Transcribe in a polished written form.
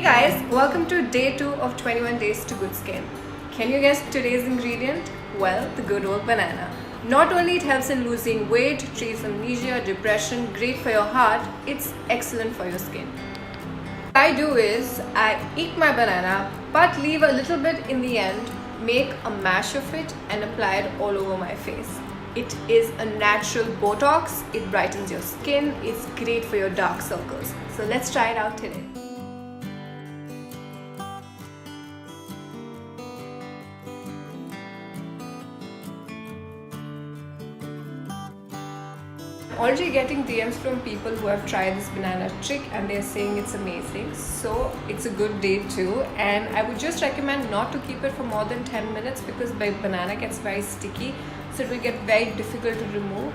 Hey guys, welcome to day 2 of 21 days to good skin. Can you guess today's ingredient? Well, the good old banana. Not only it helps in losing weight, treats amnesia, depression, great for your heart, it's excellent for your skin. What I do is I eat my banana but leave a little bit in the end, make a mash of it and apply it all over my face. It is a natural botox, it brightens your skin, it's great for your dark circles. So let's try it out today. Already getting DMs from people who have tried this banana trick and they're saying it's amazing, so it's a good day too. And I would just recommend not to keep it for more than 10 minutes because the banana gets very sticky, so it will get very difficult to remove.